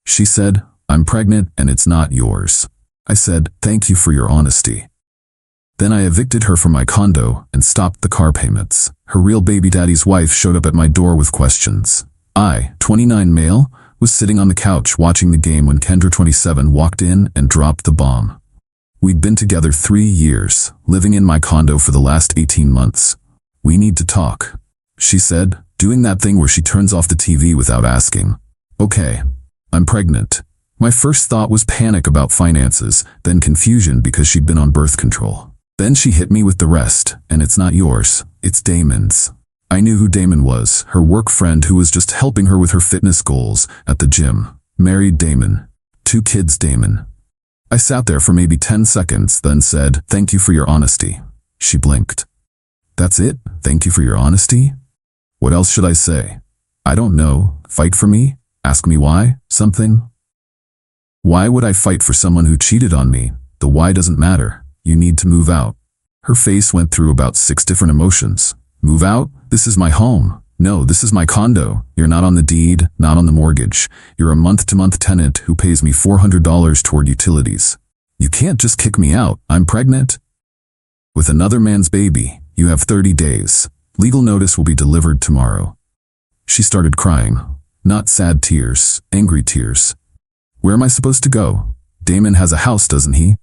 She said, "I'm pregnant and it's not yours." I said, "Thank you for your honesty." Then I evicted her from my condo and stopped the car payments. Her real baby daddy's wife showed up at my door with questions. I, 29 male, was sitting on the couch watching the game when Kendra, 27, walked in and dropped the bomb. We'd been together 3 years, living in my condo for the last 18 months. "We need to talk," she said, doing that thing where she turns off the TV without asking. "Okay, I'm pregnant." My first thought was panic about finances, then confusion because she'd been on birth control. Then she hit me with the rest, and it's not yours, it's Damon's. I knew who Damon was, her work friend who was just helping her with her fitness goals at the gym. Married Damon. 2 kids Damon. I sat there for maybe 10 seconds, then said, "Thank you for your honesty." She blinked. "That's it? Thank you for your honesty? What else should I say? I don't know. Fight for me? Ask me why? Something? Why would I fight for someone who cheated on me? The why doesn't matter. You need to move out." Her face went through about 6 different emotions. "Move out? This is my home. No, this is my condo. You're not on the deed, not on the mortgage. You're a month-to-month tenant who pays me $400 toward utilities. You can't just kick me out. I'm pregnant with another man's baby. You have 30 days. Legal notice will be delivered tomorrow." She started crying. Not sad tears, angry tears. "Where am I supposed to go? Damon has a house, doesn't he?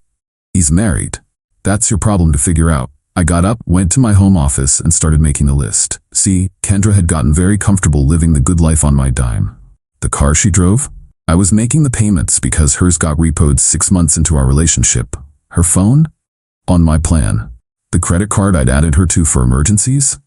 He's married. That's your problem to figure out." I got up, went to my home office, and started making a list. See, Kendra had gotten very comfortable living the good life on my dime. The car she drove? I was making the payments because hers got repoed 6 months into our relationship. Her phone? On my plan. The credit card I'd added her to for emergencies?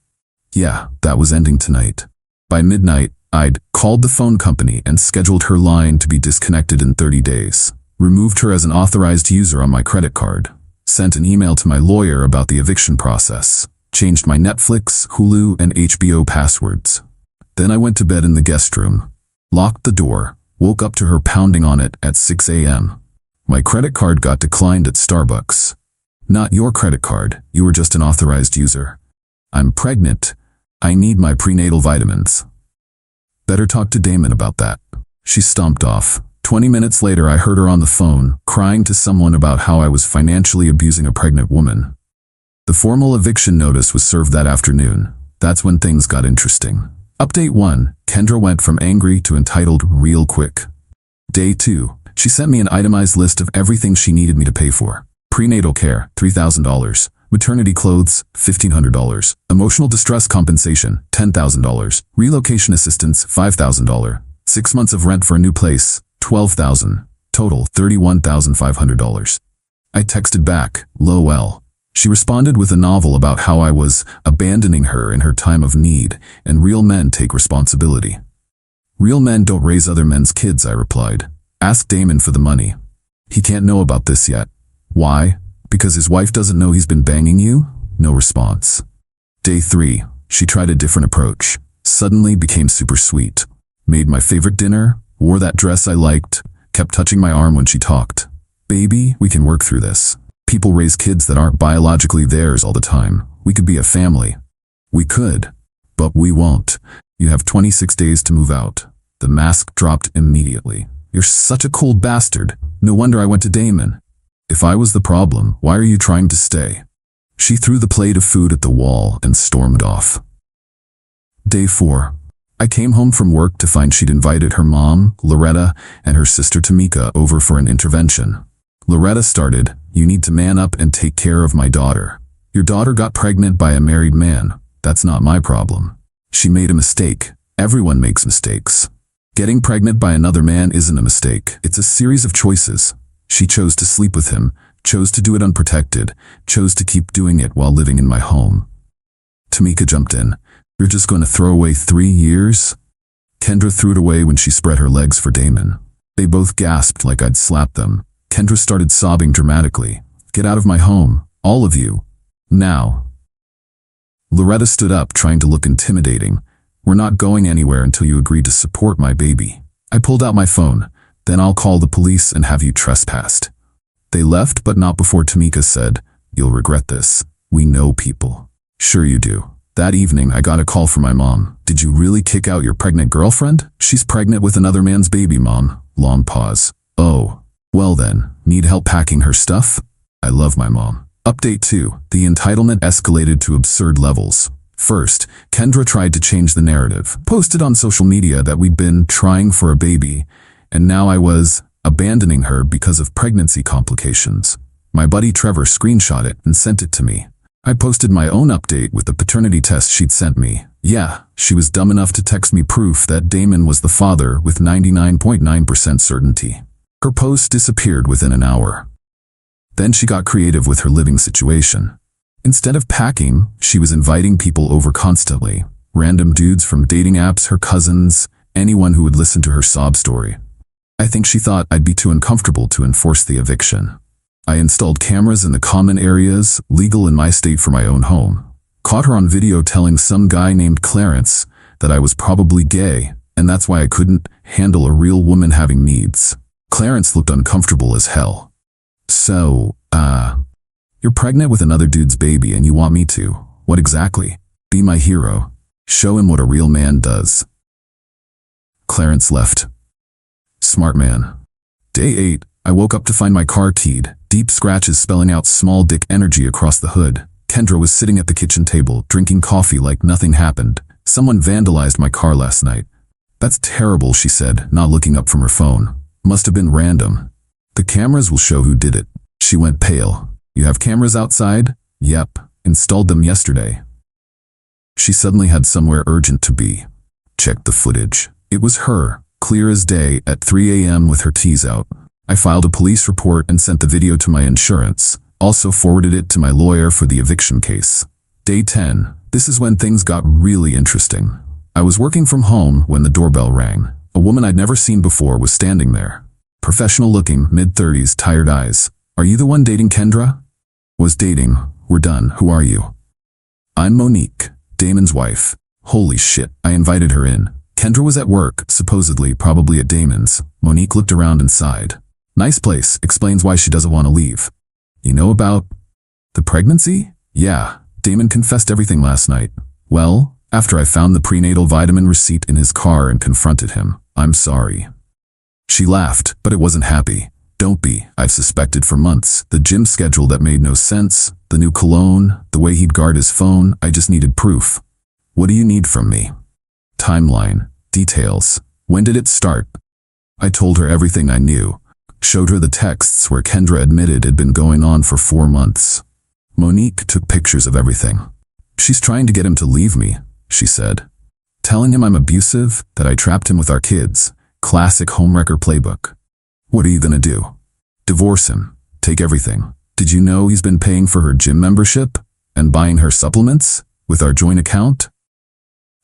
Yeah, that was ending tonight. By midnight, I'd called the phone company and scheduled her line to be disconnected in 30 days. Removed her as an authorized user on my credit card. Sent an email to my lawyer about the eviction process. Changed my Netflix, Hulu, and HBO passwords. Then I went to bed in the guest room. Locked the door. Woke up to her pounding on it at 6 a.m. My credit card got declined at Starbucks. "Not your credit card. You were just an authorized user." "I'm pregnant. I need my prenatal vitamins." "Better talk to Damon about that." She stomped off. 20 minutes later, I heard her on the phone, crying to someone about how I was financially abusing a pregnant woman. The formal eviction notice was served that afternoon. That's when things got interesting. Update 1. Kendra went from angry to entitled real quick. Day 2. She sent me an itemized list of everything she needed me to pay for. Prenatal care, $3,000. Maternity clothes, $1,500. Emotional distress compensation, $10,000. Relocation assistance, $5,000. 6 months of rent for a new place, $12,000. Total, $31,500. I texted back, "LOL." She responded with a novel about how I was abandoning her in her time of need, and real men take responsibility. "Real men don't raise other men's kids," I replied. "Ask Damon for the money. He can't know about this yet." "Why? Because his wife doesn't know he's been banging you?" No response. Day 3. She tried a different approach. Suddenly became super sweet. Made my favorite dinner, wore that dress I liked, kept touching my arm when she talked. "Baby, we can work through this. People raise kids that aren't biologically theirs all the time. We could be a family." "We could, but we won't. You have 26 days to move out." The mask dropped immediately. "You're such a cold bastard. No wonder I went to Damon. If I was the problem, why are you trying to stay?" She threw the plate of food at the wall and stormed off. Day 4. I came home from work to find she'd invited her mom, Loretta, and her sister Tamika over for an intervention. Loretta started, "You need to man up and take care of my daughter. Your daughter got pregnant by a married man. That's not my problem. She made a mistake. Everyone makes mistakes. Getting pregnant by another man isn't a mistake. It's a series of choices. She chose to sleep with him, chose to do it unprotected, chose to keep doing it while living in my home." Tamika jumped in. "You're just going to throw away 3 years?" Kendra threw it away when she spread her legs for Damon. They both gasped like I'd slapped them. Kendra started sobbing dramatically. "Get out of my home, all of you. Now." Loretta stood up, trying to look intimidating. "We're not going anywhere until you agree to support my baby." I pulled out my phone. "Then I'll call the police and have you trespassed." They left, but not before Tamika said, "You'll regret this. We know people." "Sure you do. That evening, I got a call from my mom. Did you really kick out your pregnant girlfriend? She's pregnant with another man's baby, Mom. Long pause. Oh, well then, need help packing her stuff? I love my mom. Update 2. The entitlement escalated to absurd levels. First, Kendra tried to change the narrative, posted on social media that we'd been trying for a baby, and now I was abandoning her because of pregnancy complications. My buddy Trevor screenshot it and sent it to me. I posted my own update with the paternity test she'd sent me. Yeah, she was dumb enough to text me proof that Damon was the father with 99.9% certainty. Her post disappeared within an hour. Then she got creative with her living situation. Instead of packing, she was inviting people over constantly. Random dudes from dating apps, her cousins, anyone who would listen to her sob story. I think she thought I'd be too uncomfortable to enforce the eviction. I installed cameras in the common areas, legal in my state for my own home. Caught her on video telling some guy named Clarence that I was probably gay, and that's why I couldn't handle a real woman having needs. Clarence looked uncomfortable as hell. So, you're pregnant with another dude's baby and you want me to? What exactly? Be my hero. Show him what a real man does. Clarence left. Smart man. Day 8, I woke up to find my car keyed, deep scratches spelling out small dick energy across the hood. Kendra was sitting at the kitchen table, drinking coffee like nothing happened. Someone vandalized my car last night. That's terrible, she said, not looking up from her phone. Must have been random. The cameras will show who did it. She went pale. You have cameras outside? Yep. Installed them yesterday. She suddenly had somewhere urgent to be. Checked the footage. It was her, clear as day, at 3 a.m. with her tees out. I filed a police report and sent the video to my insurance. Also forwarded it to my lawyer for the eviction case. Day 10. This is when things got really interesting. I was working from home when the doorbell rang. A woman I'd never seen before was standing there. Professional looking, mid-30s, tired eyes. Are you the one dating Kendra? Was dating. We're done. Who are you? I'm Monique, Damon's wife. Holy shit, I invited her in. Kendra was at work, supposedly, probably at Damon's. Monique looked around and sighed. Nice place, explains why she doesn't want to leave. You know about the pregnancy? Yeah, Damon confessed everything last night. Well, after I found the prenatal vitamin receipt in his car and confronted him. I'm sorry. She laughed, but it wasn't happy. Don't be. I've suspected for months. The gym schedule that made no sense, the new cologne, the way he'd guard his phone, I just needed proof. What do you need from me? Timeline. Details. When did it start? I told her everything I knew. Showed her the texts where Kendra admitted it'd been going on for 4 months. Monique took pictures of everything. She's trying to get him to leave me, she said. Telling him I'm abusive, that I trapped him with our kids. Classic homewrecker playbook. What are you gonna do? Divorce him. Take everything. Did you know he's been paying for her gym membership? And buying her supplements? With our joint account?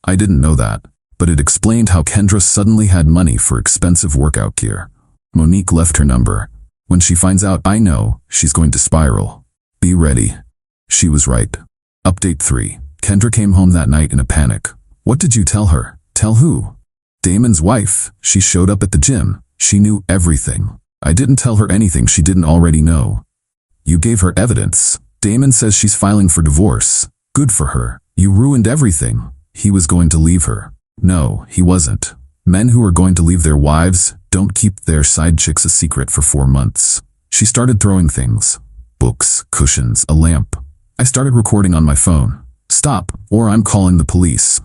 I didn't know that, but it explained how Kendra suddenly had money for expensive workout gear. Monique left her number. When she finds out I know, she's going to spiral. Be ready. She was right. Update 3. Kendra came home that night in a panic. What did you tell her? Tell who? Damon's wife. She showed up at the gym. She knew everything. I didn't tell her anything she didn't already know. You gave her evidence. Damon says she's filing for divorce. Good for her. You ruined everything. He was going to leave her. No, he wasn't. Men who are going to leave their wives don't keep their side chicks a secret for 4 months. She started throwing things. Books, cushions, a lamp. I started recording on my phone. Stop, or I'm calling the police.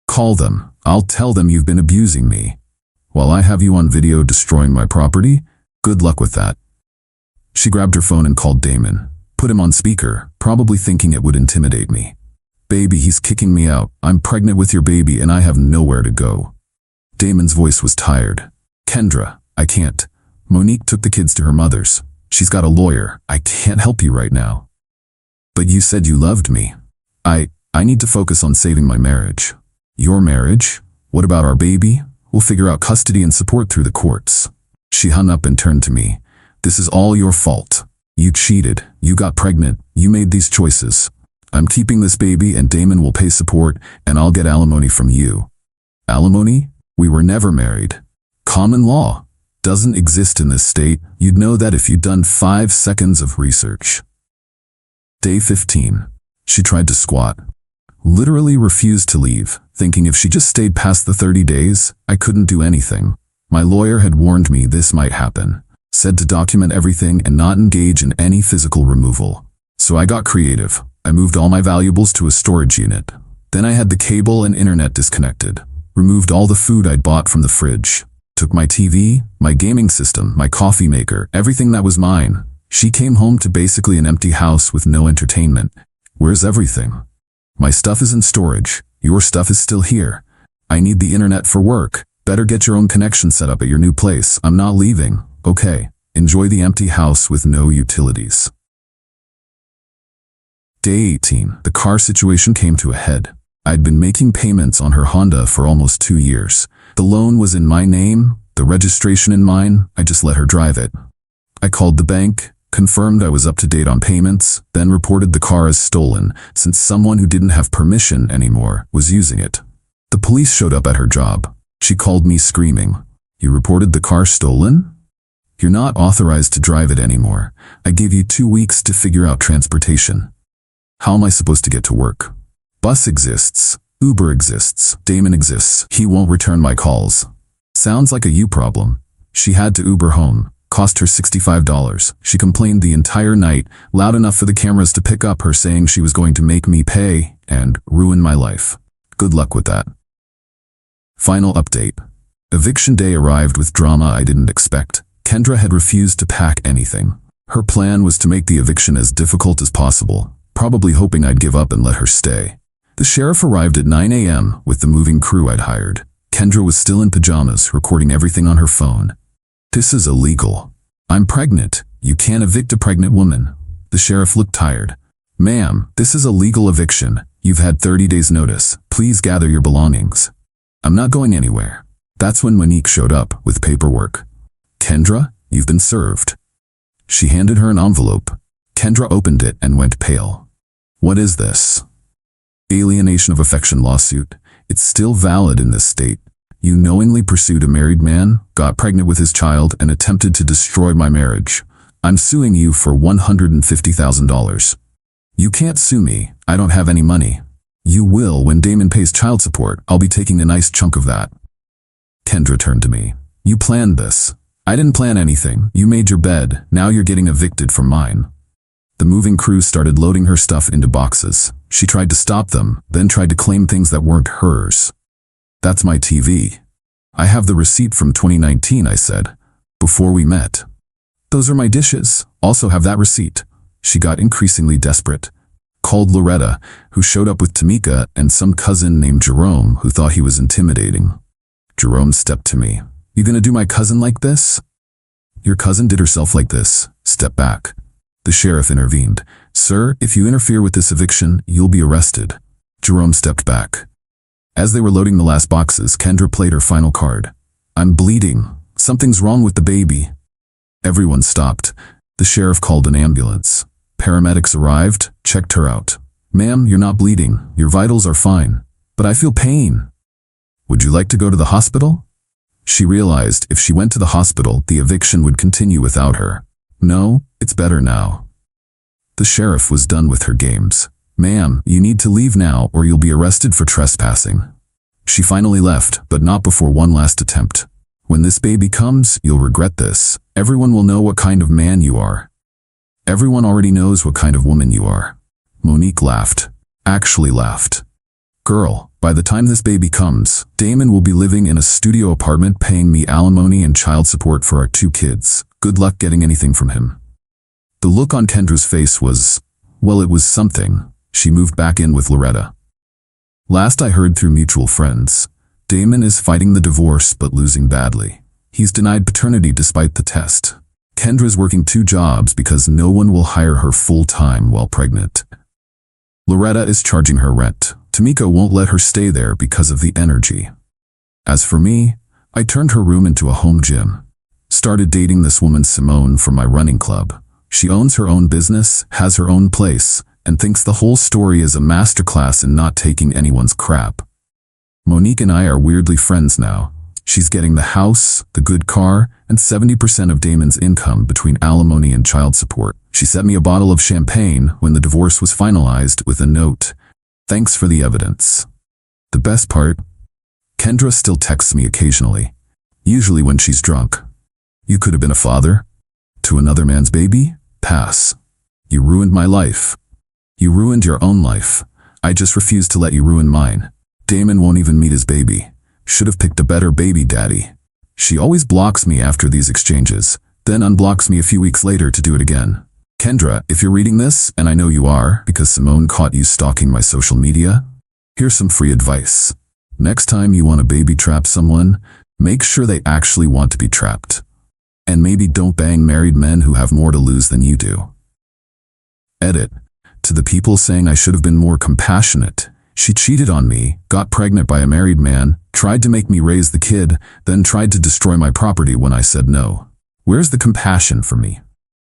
Call them. I'll tell them you've been abusing me. While I have you on video destroying my property, good luck with that. She grabbed her phone and called Damon. Put him on speaker, probably thinking it would intimidate me. Baby, he's kicking me out. I'm pregnant with your baby and I have nowhere to go. Damon's voice was tired. Kendra, I can't. Monique took the kids to her mother's. She's got a lawyer. I can't help you right now. But you said you loved me. I need to focus on saving my marriage. Your marriage? What about our baby? We'll figure out custody and support through the courts. She hung up and turned to me. This is all your fault. You cheated. You got pregnant. You made these choices. I'm keeping this baby and Damon will pay support and I'll get alimony from you. Alimony? We were never married. Common law doesn't exist in this state. You'd know that if you'd done 5 seconds of research. Day 15. She tried to squat. Literally refused to leave, thinking if she just stayed past the 30 days, I couldn't do anything. My lawyer had warned me this might happen, said to document everything and not engage in any physical removal. So I got creative. I moved all my valuables to a storage unit. Then I had the cable and internet disconnected, removed all the food I'd bought from the fridge, took my TV, my gaming system, my coffee maker, everything that was mine. She came home to basically an empty house with no entertainment. Where's everything? My stuff is in storage. Your stuff is still here. I need the internet for work. Better get your own connection set up at your new place. I'm not leaving. Okay. Enjoy the empty house with no utilities. Day 18. The car situation came to a head. I'd been making payments on her Honda for almost 2 years. The loan was in my name, the registration in mine. I just let her drive it. I called the bank, confirmed I was up to date on payments, then reported the car as stolen since someone who didn't have permission anymore was using it. The police showed up at her job. She called me screaming, "You reported the car stolen? You're not authorized to drive it anymore. I gave you 2 weeks to figure out transportation. How am I supposed to get to work? Bus exists, Uber exists, Damon exists. He won't return my calls." Sounds like a you problem. She had to Uber home. Cost her $65. She complained the entire night, loud enough for the cameras to pick up her saying she was going to make me pay and ruin my life. Good luck with that. Final update. Eviction day arrived with drama I didn't expect. Kendra had refused to pack anything. Her plan was to make the eviction as difficult as possible, probably hoping I'd give up and let her stay. The sheriff arrived at 9 a.m. with the moving crew I'd hired. Kendra was still in pajamas, recording everything on her phone. "This is illegal. I'm pregnant. You can't evict a pregnant woman." The sheriff looked tired. "Ma'am, this is a legal eviction. You've had 30 days notice. Please gather your belongings." "I'm not going anywhere." That's when Monique showed up with paperwork. "Kendra, you've been served." She handed her an envelope. Kendra opened it and went pale. "What is this?" "Alienation of affection lawsuit. It's still valid in this state. You knowingly pursued a married man, got pregnant with his child, and attempted to destroy my marriage. I'm suing you for $150,000. "You can't sue me. I don't have any money." "You will when Damon pays child support. I'll be taking a nice chunk of that." Kendra turned to me. "You planned this." "I didn't plan anything. You made your bed. Now you're getting evicted from mine." The moving crew started loading her stuff into boxes. She tried to stop them, then tried to claim things that weren't hers. "That's my TV. I have the receipt from 2019, I said, before we met." "Those are my dishes. Also have that receipt." She got increasingly desperate. Called Loretta, who showed up with Tamika and some cousin named Jerome who thought he was intimidating. Jerome stepped to me. "You gonna do my cousin like this?" "Your cousin did herself like this. Step back." The sheriff intervened. "Sir, if you interfere with this eviction, you'll be arrested." Jerome stepped back. As they were loading the last boxes, Kendra played her final card. "I'm bleeding. Something's wrong with the baby." Everyone stopped. The sheriff called an ambulance. Paramedics arrived, checked her out. "Ma'am, you're not bleeding. Your vitals are fine. But I feel pain. Would you like to go to the hospital?" She realized if she went to the hospital, the eviction would continue without her. "No, it's better now." The sheriff was done with her games. "Ma'am, you need to leave now or you'll be arrested for trespassing." She finally left, but not before one last attempt. "When this baby comes, you'll regret this. Everyone will know what kind of man you are." "Everyone already knows what kind of woman you are." Monique laughed. Actually laughed. "Girl, by the time this baby comes, Damon will be living in a studio apartment paying me alimony and child support for our 2 kids. Good luck getting anything from him." The look on Kendra's face was, well, it was something. She moved back in with Loretta. "Last I heard through mutual friends, Damon is fighting the divorce but losing badly. He's denied paternity despite the test. Kendra's working 2 jobs because no one will hire her full-time while pregnant. Loretta is charging her rent. Tamika won't let her stay there because of the energy. As for me, I turned her room into a home gym. Started dating this woman Simone from my running club. She owns her own business, has her own place, and thinks the whole story is a masterclass in not taking anyone's crap. Monique and I are weirdly friends now. She's getting the house, the good car, and 70% of Damon's income between alimony and child support. She sent me a bottle of champagne when the divorce was finalized with a note. Thanks for the evidence. The best part? Kendra still texts me occasionally, usually when she's drunk. You could have been a father? To another man's baby? Pass. You ruined my life. You ruined your own life. I just refuse to let you ruin mine. Damon won't even meet his baby. Should have picked a better baby daddy. She always blocks me after these exchanges, then unblocks me a few weeks later to do it again. Kendra, if you're reading this, and I know you are, because Simone caught you stalking my social media, here's some free advice. Next time you want to baby trap someone, make sure they actually want to be trapped. And maybe don't bang married men who have more to lose than you do. Edit. To the people saying I should have been more compassionate. She cheated on me, got pregnant by a married man, tried to make me raise the kid, then tried to destroy my property when I said no. Where's the compassion for me?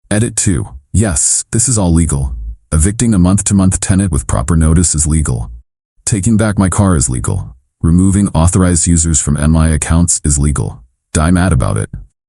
Edit 2. Yes, this is all legal. Evicting a month-to-month tenant with proper notice is legal. Taking back my car is legal. Removing authorized users from MI accounts is legal. Die mad about it.